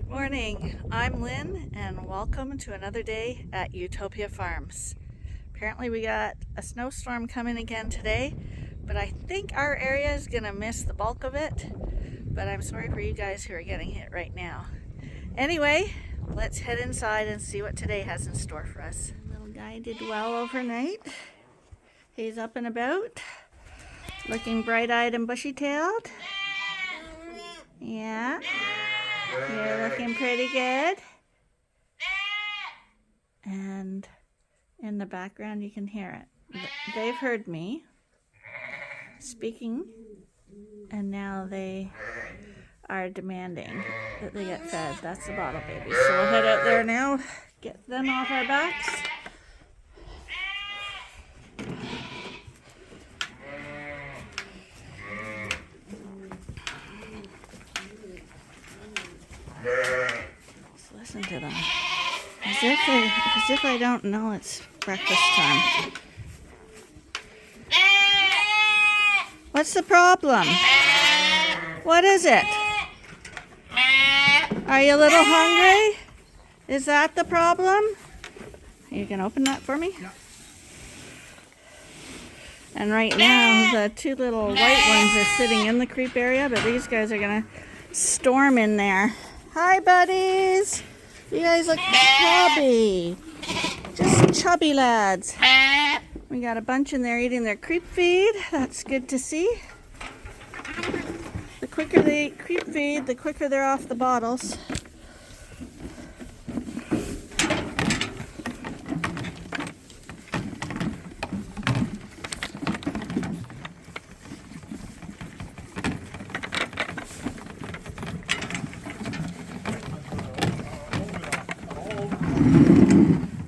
Good morning, I'm Lynn and welcome to another day at Ewetopia Farms. Apparently we got a snowstorm coming again today, but I think our area is going to miss the bulk of it, but I'm sorry for you guys who are getting hit right now. Anyway, let's head inside and see what today has in store for us. Little guy did well overnight. He's up and about, looking bright-eyed and bushy-tailed. Yeah. You're looking pretty good. And in the background you can hear it. They've heard me speaking, and now they are demanding that they get fed. That's the bottle baby. So we'll head out there now, get them off our backs. Just listen to them. As if I don't know it's breakfast time. What's the problem? What is it? Are you a little hungry? Is that the problem? You can open that for me? Yeah. And right now the two little white ones are sitting in the creep area, but these guys are gonna storm in there. Hi buddies! You guys look chubby. Just chubby lads. We got a bunch in there eating their creep feed. That's good to see. The quicker they eat creep feed, the quicker they're off the bottles.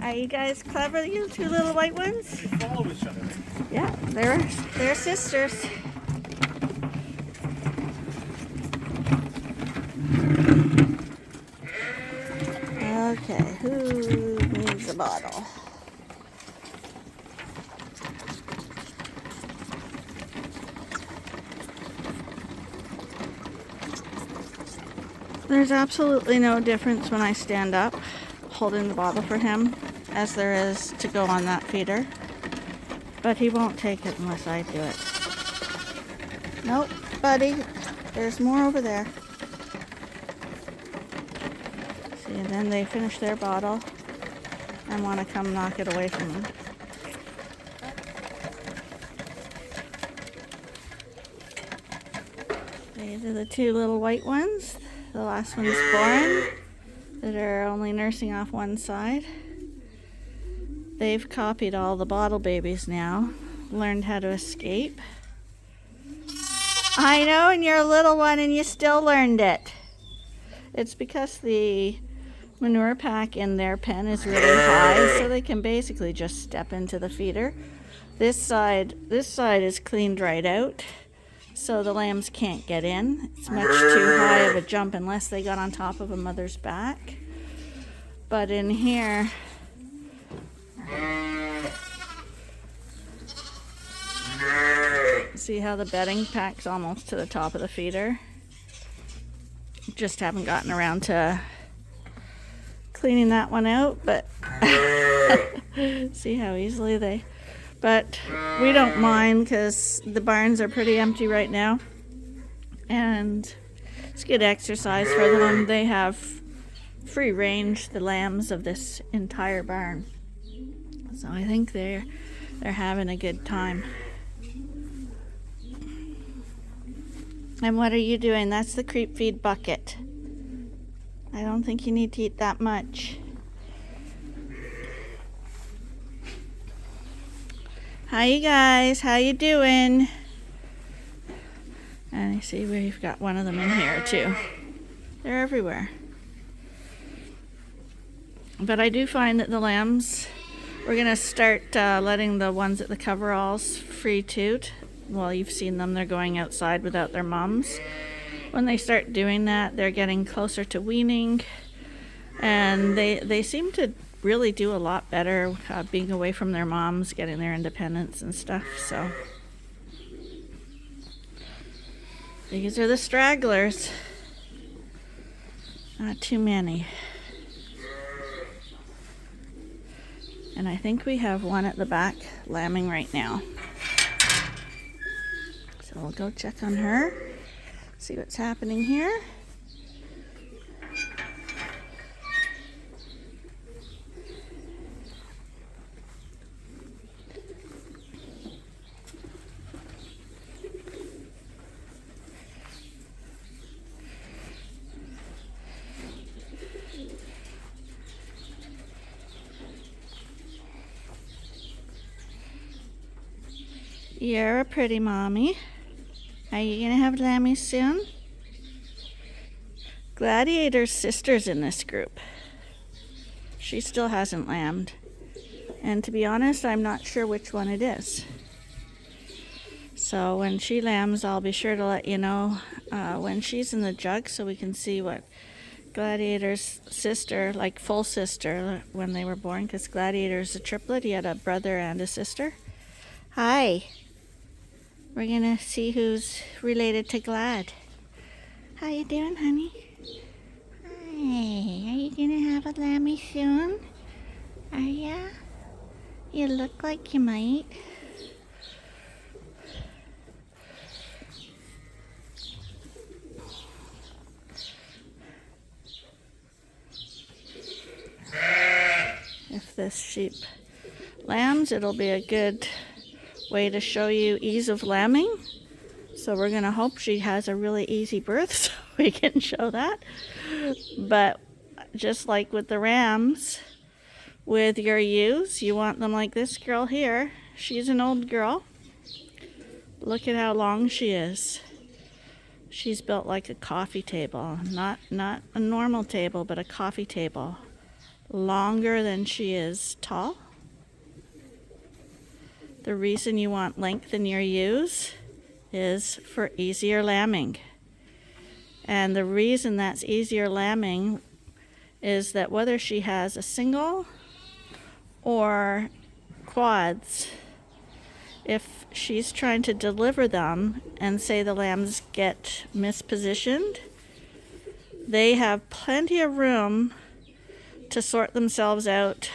Are you guys clever, you two little white ones? They follow each other. Yeah, they're sisters. Okay, who needs a bottle? There's absolutely no difference when I stand up holding the bottle for him as there is to go on that feeder, but he won't take it unless I do it. Nope, buddy, there's more over there. See, and then they finish their bottle and want to come knock it away from him. These are the two little white ones. The last one's born, that are only nursing off one side. They've copied all the bottle babies now, learned how to escape. I know, and you're a little one and you still learned it. It's because the manure pack in their pen is really high, so they can basically just step into the feeder. This side is cleaned right out, so the lambs can't get in. It's much too high of a jump unless they got on top of a mother's back. But in here, see how the bedding pack's almost to the top of the feeder? Just haven't gotten around to cleaning that one out, but see how easily they... But we don't mind because the barns are pretty empty right now, and it's good exercise for them. They have free range, the lambs of this entire barn, so I think they're having a good time. And what are you doing? That's the creep feed bucket. I don't think you need to eat that much. Hi you guys, how you doing? And you see we've got one of them in here too. They're everywhere. But I do find that the lambs, we're going to start letting the ones at the Coveralls free toot. Well, you've seen them, they're going outside without their moms. When they start doing that, they're getting closer to weaning, and they seem to really do a lot better being away from their moms, getting their independence and stuff. So these are the stragglers. Not too many. And I think we have one at the back lambing right now. So we'll go check on her, see what's happening here. You're a pretty mommy. Are you gonna have lammies soon? Gladiator's sister's in this group. She still hasn't lambed. And to be honest, I'm not sure which one it is. So when she lambs, I'll be sure to let you know when she's in the jug so we can see what Gladiator's sister, like full sister, when they were born, because Gladiator's a triplet. He had a brother and a sister. Hi. We're gonna see who's related to Glad. How you doing, honey? Hi. Are you gonna have a lammy soon? Are ya? You look like you might. If this sheep lambs, it'll be a good way to show you ease of lambing. So we're gonna hope she has a really easy birth so we can show that. But just like with the rams, with your ewes, you want them like this girl here. She's an old girl. Look at how long she is. She's built like a coffee table, not a normal table, but a coffee table. Longer than she is tall. The reason you want length in your ewes is for easier lambing. And the reason that's easier lambing is that whether she has a single or quads, if she's trying to deliver them and say the lambs get mispositioned, they have plenty of room to sort themselves out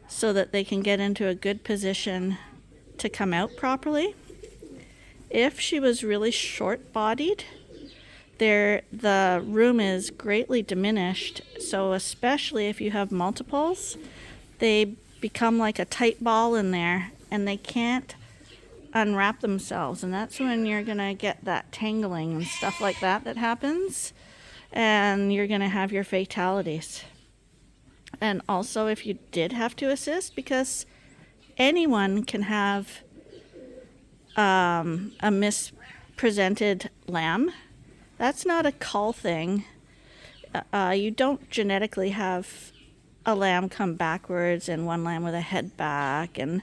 so that they can get into a good position to come out properly. If she was really short-bodied, the room is greatly diminished. So especially if you have multiples, they become like a tight ball in there and they can't unwrap themselves. And that's when you're gonna get that tangling and stuff like that happens. And you're gonna have your fatalities. And also if you did have to assist, because anyone can have a mispresented lamb. That's not a cull thing. You don't genetically have a lamb come backwards and one lamb with a head back and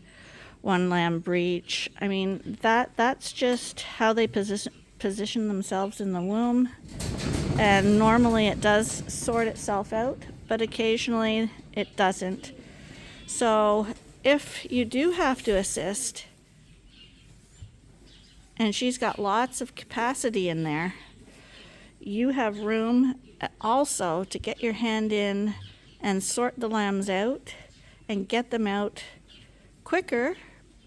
one lamb breech. I mean, that's just how they position themselves in the womb. And normally it does sort itself out, but occasionally it doesn't. So if you do have to assist, and she's got lots of capacity in there, you have room also to get your hand in and sort the lambs out and get them out quicker,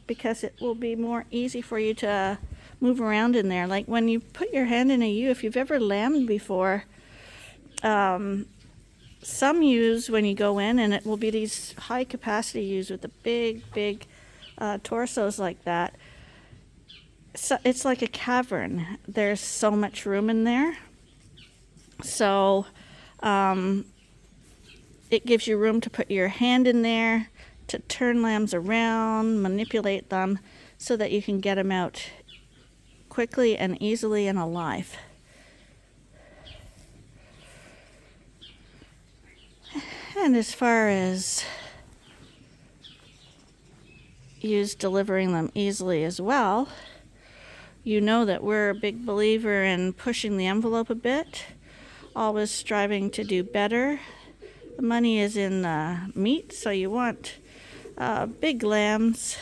because it will be more easy for you to move around in there. Like when you put your hand in a ewe, if you've ever lambed before, some ewes, when you go in, and it will be these high capacity ewes with the big torsos like that, so it's like a cavern. There's so much room in there. So it gives you room to put your hand in there, to turn lambs around, manipulate them, so that you can get them out quickly and easily and alive. And as far as ewes delivering them easily as well, you know that we're a big believer in pushing the envelope a bit, always striving to do better. The money is in the meat, so you want big lambs,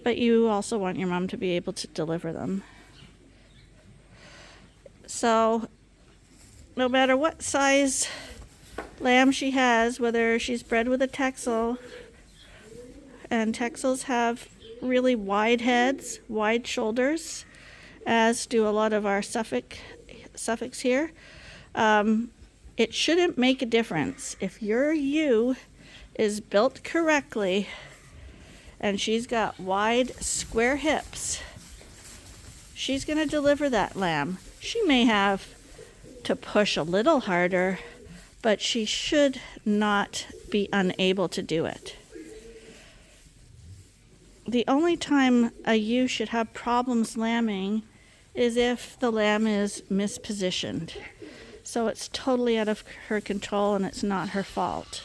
but you also want your mom to be able to deliver them. So no matter what size lamb she has, whether she's bred with a Texel, and Texels have really wide heads, wide shoulders, as do a lot of our Suffolks here. It shouldn't make a difference. If your ewe is built correctly and she's got wide, square hips, she's going to deliver that lamb. She may have to push a little harder, but she should not be unable to do it. The only time a ewe should have problems lambing is if the lamb is mispositioned. So it's totally out of her control and it's not her fault.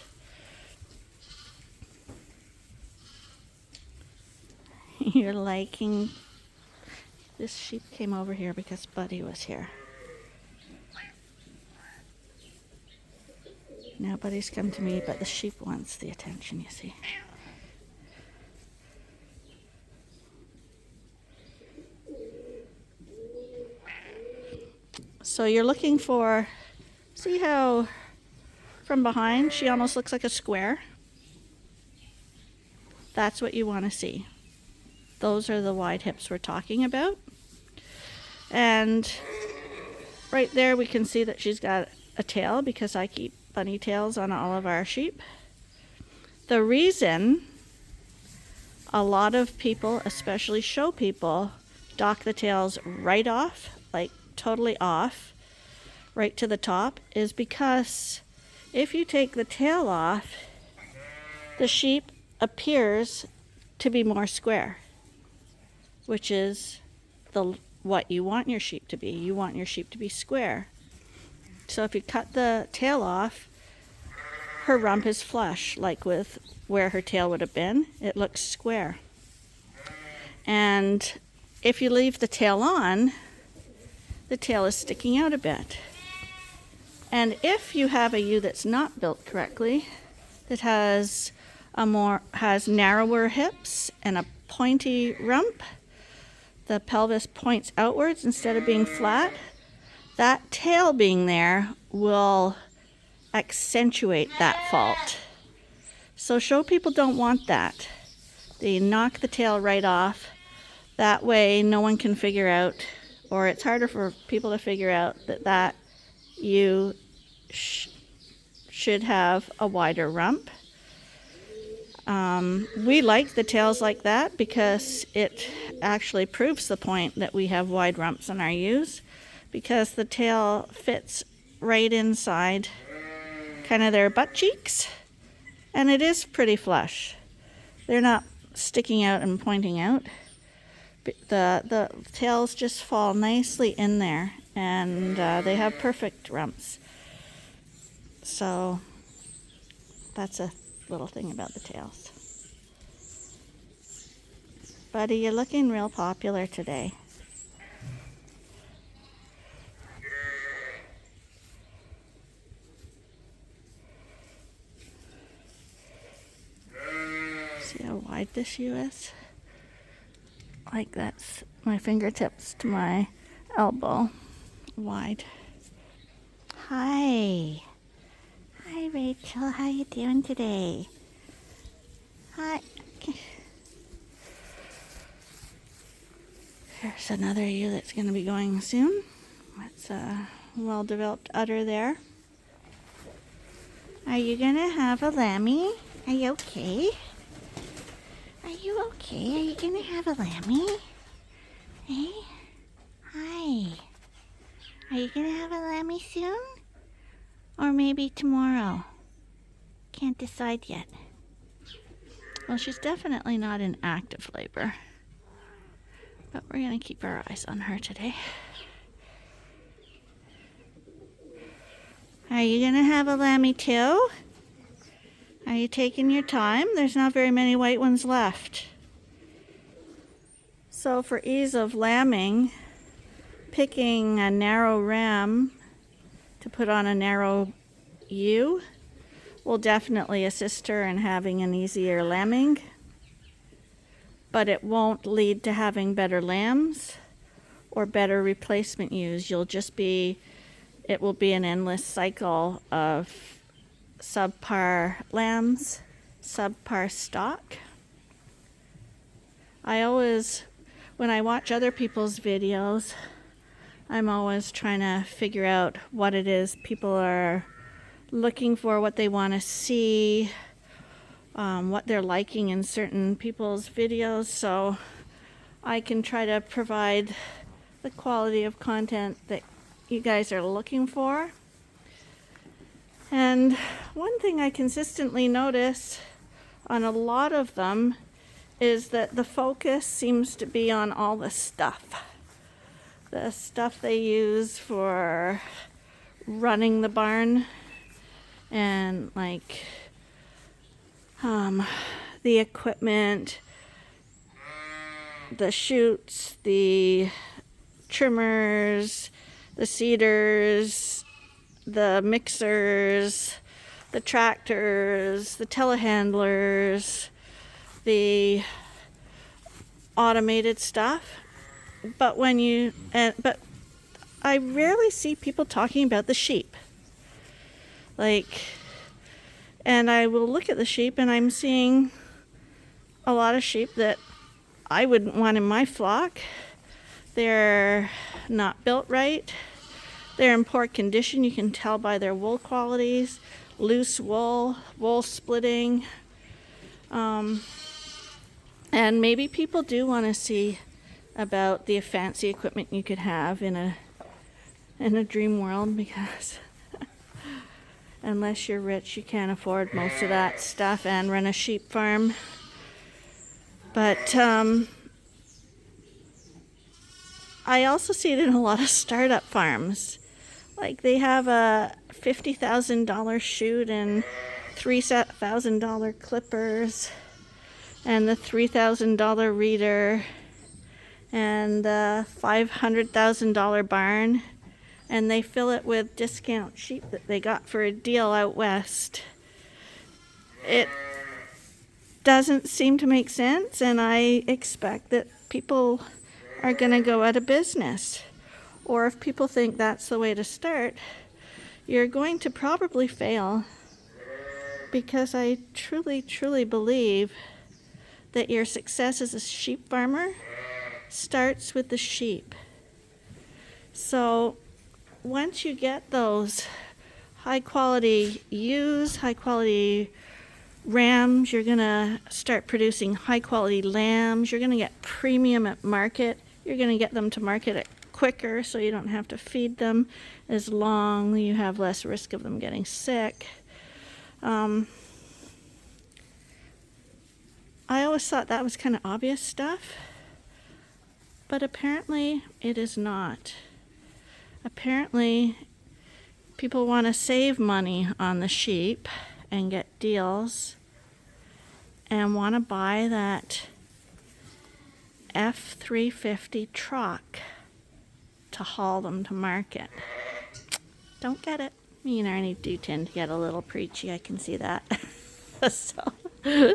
You're liking... This sheep came over here because Buddy was here. Now Buddy's come to me, but the sheep wants the attention, you see. So you're looking for, see how from behind she almost looks like a square? That's what you want to see. Those are the wide hips we're talking about. And right there we can see that she's got a tail because I keep bunny tails on all of our sheep. The reason a lot of people, especially show people, dock the tails right off, like totally off, right to the top, is because if you take the tail off, the sheep appears to be more square, which is what you want your sheep to be. You want your sheep to be square. So if you cut the tail off, her rump is flush, like with where her tail would have been. It looks square. And if you leave the tail on, the tail is sticking out a bit. And if you have a ewe that's not built correctly, that has narrower hips and a pointy rump, the pelvis points outwards instead of being flat, that tail being there will accentuate that fault. So show people don't want that. They knock the tail right off. That way no one can figure out, or it's harder for people to figure out that you should have a wider rump. We like the tails like that because it actually proves the point that we have wide rumps on our ewes, because the tail fits right inside kind of their butt cheeks, and it is pretty flush. They're not sticking out and pointing out. The tails just fall nicely in there, and they have perfect rumps. So that's a little thing about the tails. Buddy, you're looking real popular today. See how wide this ewe is? Like that's my fingertips to my elbow wide. Hi. Hi, Rachel. How you doing today? Hi. There's another ewe that's going to be going soon. That's a well-developed udder there. Are you going to have a lammy? Are you okay? Are you okay? Are you going to have a lammy? Hey? Hi. Are you going to have a lammy soon? Or maybe tomorrow? Can't decide yet. Well, she's definitely not in active labor. But we're going to keep our eyes on her today. Are you going to have a lammy too? Are you taking your time? There's not very many white ones left. So for ease of lambing, picking a narrow ram to put on a narrow ewe will definitely assist her in having an easier lambing, but it won't lead to having better lambs or better replacement ewes. You'll just be it will be an endless cycle of subpar lambs, subpar stock. When I watch other people's videos, I'm always trying to figure out what it is people are looking for, what they want to see, what they're liking in certain people's videos, so I can try to provide the quality of content that you guys are looking for. And one thing I consistently notice on a lot of them is that the focus seems to be on all the stuff they use for running the barn, and like the equipment, the chutes, the trimmers, the seeders, the mixers, the tractors, the telehandlers, the automated stuff. But I rarely see people talking about the sheep. And I will look at the sheep and I'm seeing a lot of sheep that I wouldn't want in my flock. They're not built right. They're in poor condition. You can tell by their wool qualities, loose wool, wool splitting. And maybe people do want to see about the fancy equipment you could have in a dream world, because unless you're rich, you can't afford most of that stuff and run a sheep farm. But I also see it in a lot of startup farms. Like they have a $50,000 chute and $3,000 clippers and the $3,000 reader and the $500,000 barn, and they fill it with discount sheep that they got for a deal out west. It doesn't seem to make sense, and I expect that people are going to go out of business. Or if people think that's the way to start, you're going to probably fail, because I truly, truly believe that your success as a sheep farmer starts with the sheep. So once you get those high quality ewes, high quality rams, you're going to start producing high quality lambs. You're going to get premium at market. You're going to get them to market quicker, so you don't have to feed them as long. You have less risk of them getting sick. I always thought that was kind of obvious stuff, but apparently it is not. Apparently people want to save money on the sheep and get deals and want to buy that F-350 truck to haul them to market. Don't get it. Me and Arnie do tend to get a little preachy, I can see that. So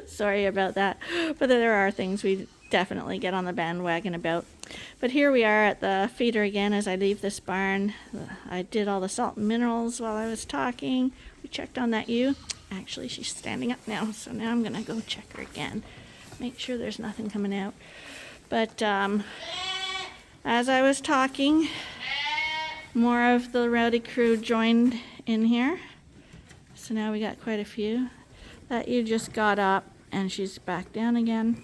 sorry about that. But there are things we definitely get on the bandwagon about. But here we are at the feeder again as I leave this barn. I did all the salt and minerals while I was talking. We checked on that ewe. Actually, she's standing up now, so now I'm going to go check her again. Make sure there's nothing coming out. But as I was talking, more of the rowdy crew joined in here. So now we got quite a few. That ewe just got up and she's back down again.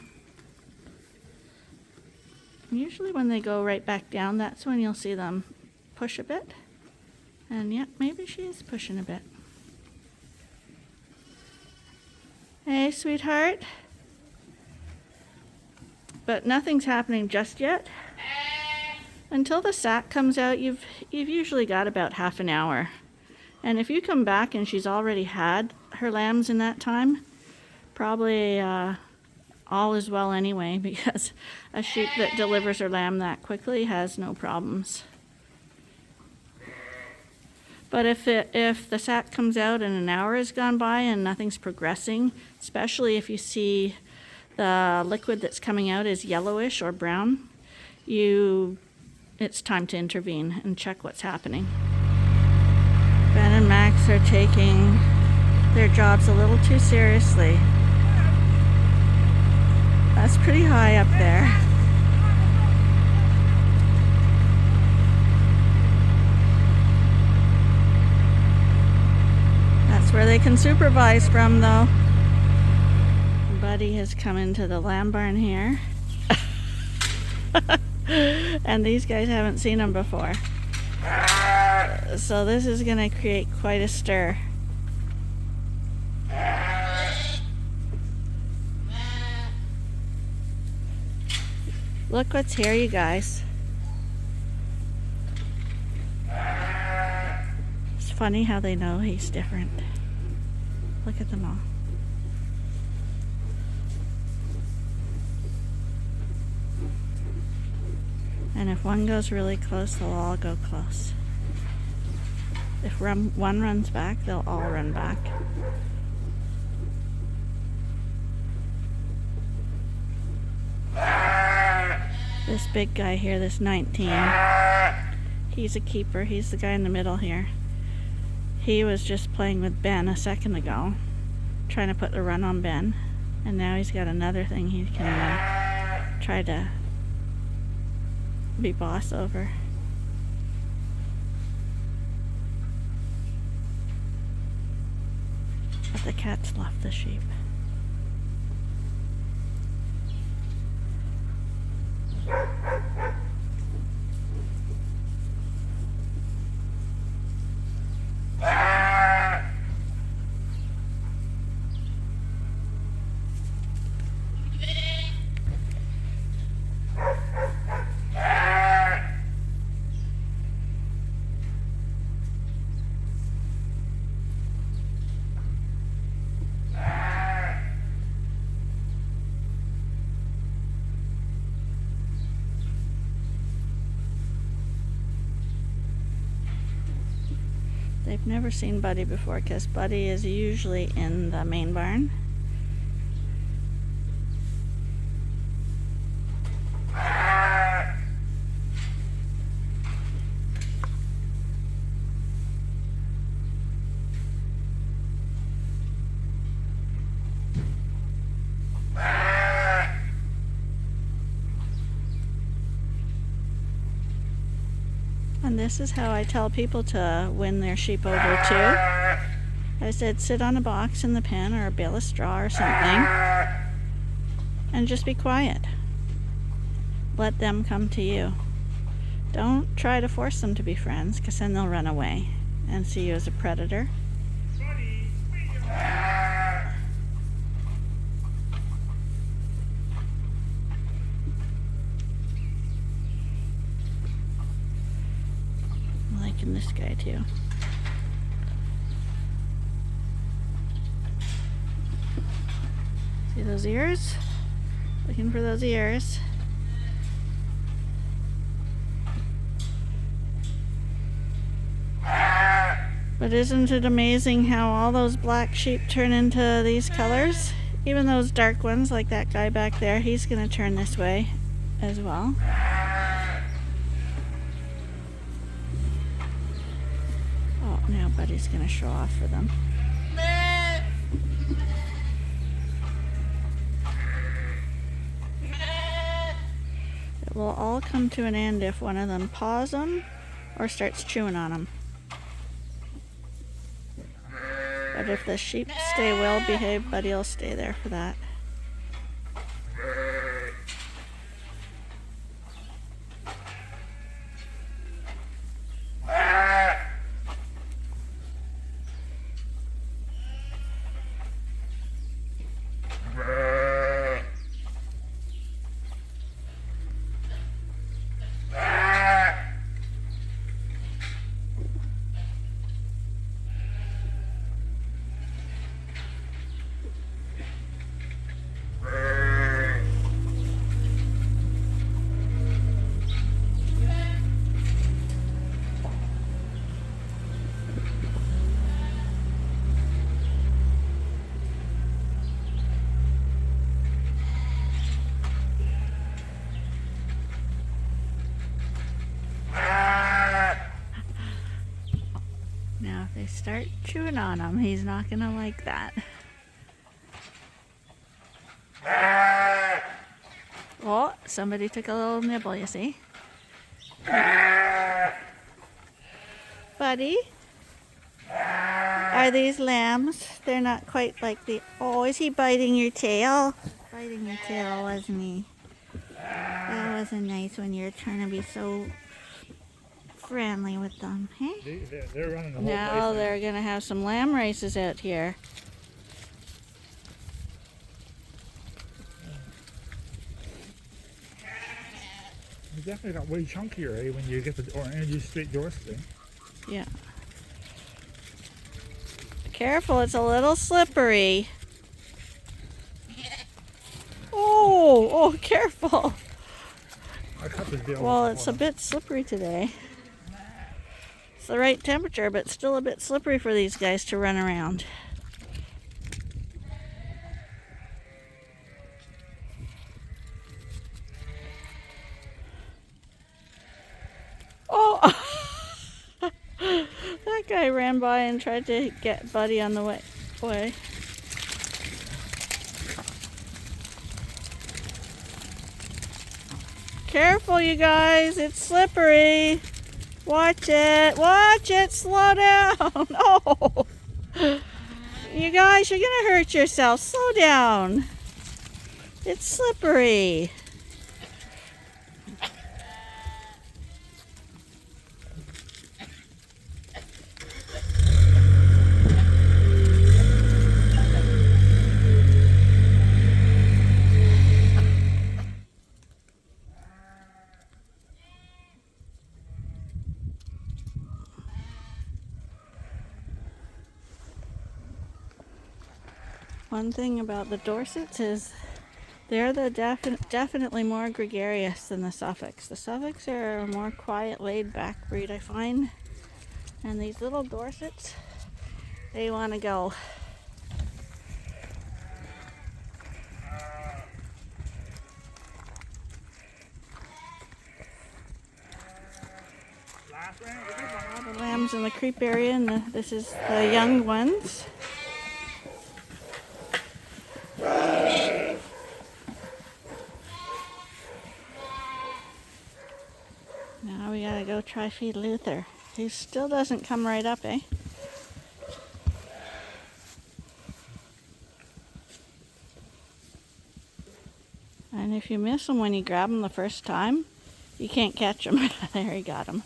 Usually when they go right back down, that's when you'll see them push a bit. And yep, maybe she is pushing a bit. Hey, sweetheart. But nothing's happening just yet. Until the sack comes out, you've usually got about half an hour. And if you come back and she's already had her lambs in that time, probably all is well anyway, because a sheep that delivers her lamb that quickly has no problems. But if the sack comes out and an hour has gone by and nothing's progressing, especially if you see the liquid that's coming out is yellowish or brown, it's time to intervene and check what's happening. and Max are taking their jobs a little too seriously. That's pretty high up there. That's where they can supervise from, though. Buddy has come into the lamb barn here. And these guys haven't seen him before. So this is going to create quite a stir. Look what's here, you guys. It's funny how they know he's different. Look at them all. And if one goes really close, they'll all go close. If one runs back, they'll all run back. This big guy here, this 19, he's a keeper. He's the guy in the middle here. He was just playing with Ben a second ago, trying to put the run on Ben. And now he's got another thing he can try to be boss over. But the cats love the sheep. They've never seen Buddy before because Buddy is usually in the main barn. And this is how I tell people to win their sheep over too. I said sit on a box in the pen or a bale of straw or something and just be quiet. Let them come to you. Don't try to force them to be friends because then they'll run away and see you as a predator. This guy too. See those ears? Looking for those ears. But isn't it amazing how all those black sheep turn into these colors? Even those dark ones, like that guy back there, he's going to turn this way as well. Now Buddy's going to show off for them. It will all come to an end if one of them paws them or starts chewing on them. But if the sheep stay well behaved, Buddy will stay there for that. they start chewing on him, he's not gonna like that. Oh, somebody took a little nibble, you see? Buddy? Are these lambs? They're not quite like the... Oh, is he biting your tail? Biting your tail, wasn't he? That wasn't nice when you're trying to be so friendly with them, hey? They're running the whole place. Now they're going to have some lamb races out here. You definitely got way chunkier, eh, when you get the Energy Straight Dorset. Yeah. Careful, it's a little slippery. Oh, careful. I cut the deal. Well, it's a bit slippery today. It's the right temperature, but still a bit slippery for these guys to run around. Oh! That guy ran by and tried to get Buddy on the way. Careful, you guys, it's slippery. Watch it, slow down. Oh, you guys, you're gonna hurt yourself. Slow down. It's slippery. One thing about the Dorsets is they're the definitely more gregarious than the Suffolks. The Suffolks are a more quiet, laid-back breed, I find. And these little Dorsets, they want to go. All the lambs in the creep area, and this is the young ones. Now we gotta go try feed Luther. He still doesn't come right up, eh? And if you miss him when you grab him the first time, you can't catch him. There, he got him.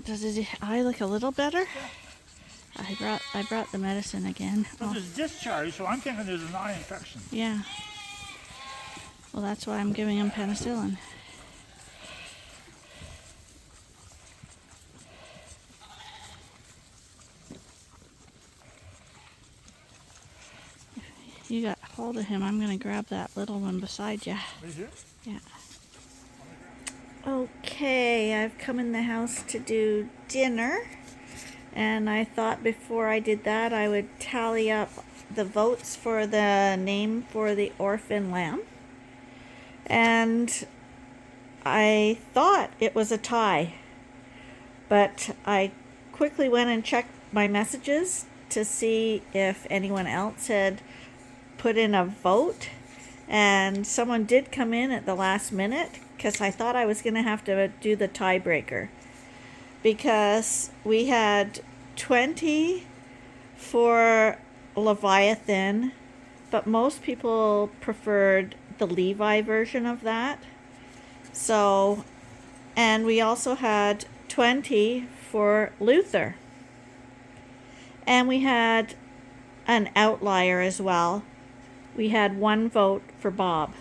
Does his eye look a little better? I brought the medicine again. Well, there's discharge, so I'm thinking there's an eye infection. Yeah. Well, that's why I'm giving him penicillin. If you got hold of him, I'm going to grab that little one beside you. Is it? Yeah. Okay, I've come in the house to do dinner. And I thought before I did that, I would tally up the votes for the name for the orphan lamb. And I thought it was a tie. But I quickly went and checked my messages to see if anyone else had put in a vote. And someone did come in at the last minute, because I thought I was going to have to do the tiebreaker. Because we had 20 for Leviathan, but most people preferred the Levi version of that. So, and we also had 20 for Luther. And we had an outlier as well. We had 1 vote for Bob.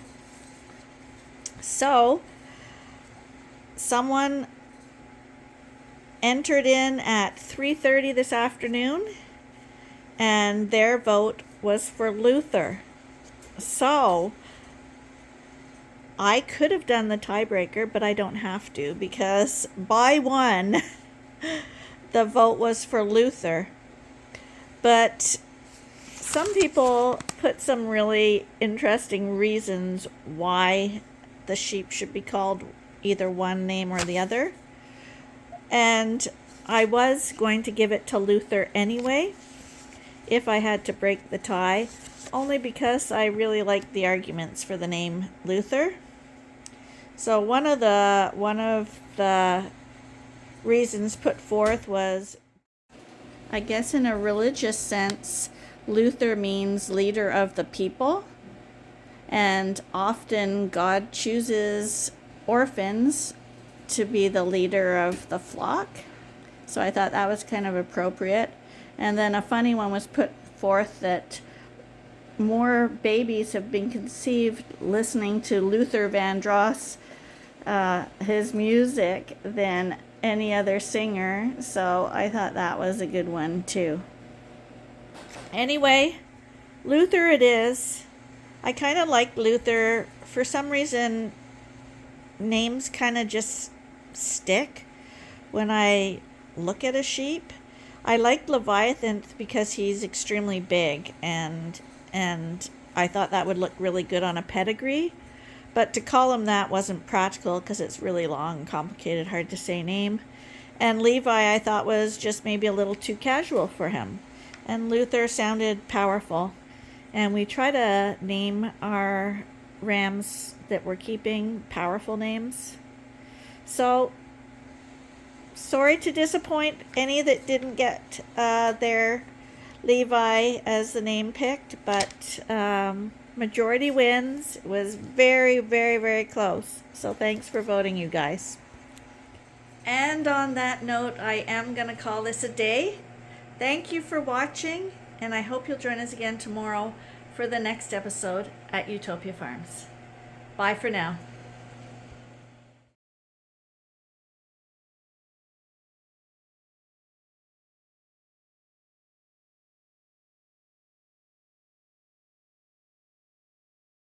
So, someone entered in at 3:30 this afternoon, and their vote was for Luther. So I could have done the tiebreaker, but I don't have to, because by 1 the vote was for Luther. But some people put some really interesting reasons why the sheep should be called either one name or the other. And I was going to give it to Luther anyway, if I had to break the tie, only because I really like the arguments for the name Luther. So one of the reasons put forth was, I guess in a religious sense, Luther means leader of the people, and often God chooses orphans to be the leader of the flock. So I thought that was kind of appropriate. And then a funny one was put forth that more babies have been conceived listening to Luther Vandross, his music, than any other singer. So I thought that was a good one too. Anyway, Luther it is. I kind of like Luther. For some reason, names kind of just stick when I look at a sheep. I like Leviathan because he's extremely big, and I thought that would look really good on a pedigree. But to call him that wasn't practical because it's really long, complicated, hard to say name. And Levi I thought was just maybe a little too casual for him. And Luther sounded powerful. And we try to name our rams that we're keeping powerful names. So, sorry to disappoint any that didn't get their Levi as the name picked, but majority wins. It was very, very, very close. So thanks for voting, you guys. And on that note, I am going to call this a day. Thank you for watching, and I hope you'll join us again tomorrow for the next episode at Ewetopia Farms. Bye for now.